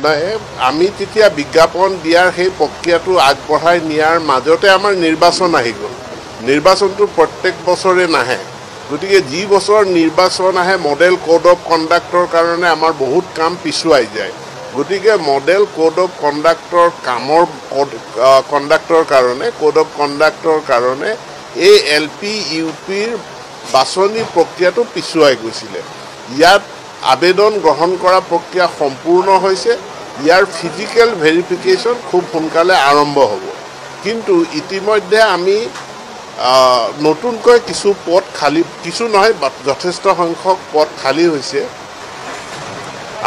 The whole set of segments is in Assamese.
নাই আমি তেতিয়া বিজ্ঞাপন দিয়াৰ সেই প্ৰক্ৰিয়াটো আগবঢ়াই নিয়াৰ মাজতে আমাৰ নিৰ্বাচন আহি গ'ল নিৰ্বাচনটো প্ৰত্যেক বছৰে নাহে গতিকে যি বছৰ নিৰ্বাচন আহে মডেল কোড অফ কণ্ডাক্টৰ কাৰণে আমাৰ বহুত কাম পিছুৱাই যায় গতিকে মডেল কোড অফ কণ্ডাক্টৰ কামৰ কণ্ডাক্টৰ কাৰণে কোড অফ কণ্ডাক্টৰ কাৰণে এই LP UPৰ বাছনি প্ৰক্ৰিয়াটো পিছুৱাই গৈছিলে ইয়াত আবেদন গ্ৰহণ কৰা প্ৰক্ৰিয়া সম্পূৰ্ণ হৈছে ইয়াৰ ফিজিক্যাল ভেৰিফিকেশ্যন খুব সোনকালে আৰম্ভ হ'ব কিন্তু ইতিমধ্যে আমি নতুনকৈ কিছু পদ খালী কিছু নহয় যথেষ্ট সংখ্যক পদ খালী হৈছে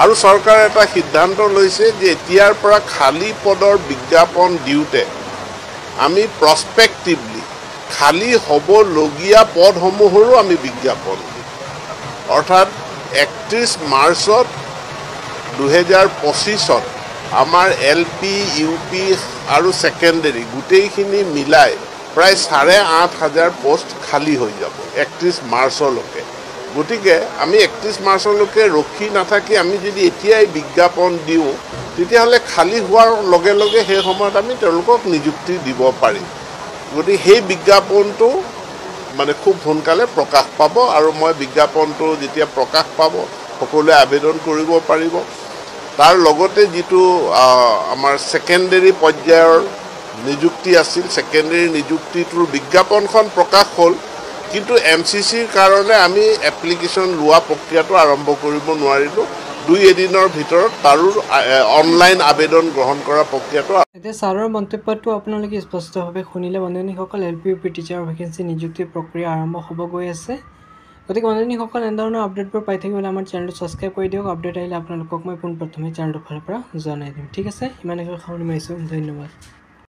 আৰু চৰকাৰে এটা সিদ্ধান্ত লৈছে যে এতিয়াৰ পৰা খালী পদৰ বিজ্ঞাপন দিওঁতে আমি প্ৰস্পেক্টিভলি খালী হ'বলগীয়া পদসমূহৰো আমি বিজ্ঞাপন দিম অৰ্থাৎ 31 মাৰ্চত 2025 আমাৰ LP UP আৰু সেকেন্ডাৰী গোটেইখিনি মিলাই প্ৰায় 8,500 পোষ্ট খালী হৈ যাব 31 মাৰ্চলৈকে গতিকে আমি 31 মাৰ্চলৈকে ৰখি নাথাকি আমি যদি এতিয়াই বিজ্ঞাপন দিওঁ তেতিয়াহ'লে খালী হোৱাৰ লগে লগে সেই সময়ত আমি তেওঁলোকক নিযুক্তি দিব পাৰিম গতিকে সেই বিজ্ঞাপনটো মানে খুব সোনকালে প্ৰকাশ পাব আৰু মই বিজ্ঞাপনটো যেতিয়া প্ৰকাশ পাব সকলোৱে আবেদন কৰিব পাৰিব তাৰ লগতে যেটো আমাৰ সেকেন্ডাৰী পৰ্যায়ৰ নিযুক্তি আছিল সেকেন্ডাৰী নিযুক্তিটোৰ বিজ্ঞাপনখন প্ৰকাশ হ'ল কিন্তু MCCৰ কাৰণে আমি এপ্লিকেশন লোৱা প্ৰক্ৰিয়াটো আৰম্ভ কৰিব নোৱাৰিলো 2 দিনৰ ভিতৰত তাৰো অনলাইন আবেদন গ্ৰহণ কৰা প্ৰক্ৰিয়াটো এতিয়া ছাৰৰ মন্তব্যটো আপোনালোকে স্পষ্টভাৱে শুনিলে বন্ধুসকল LP UP টিচাৰ ভেকেন্সি নিযুক্তি প্ৰক্ৰিয়া আৰম্ভ হ'ব গৈ আছে গতিকে বন্ধুসকল এনেধৰণৰ আপডেটবোৰ পাই থাকিবলৈ আমাৰ চেনেলটো সাবস্ক্ৰাইব কৰি দিয়ক আপডেট আহিলে আপোনালোকক মই পোনপ্ৰথমে চেনেলটোৰ ফালৰ পৰা জনাই দিম ঠিক আছে ইমানকৈ খাবলৈ মাৰিছোঁ ধন্যবাদ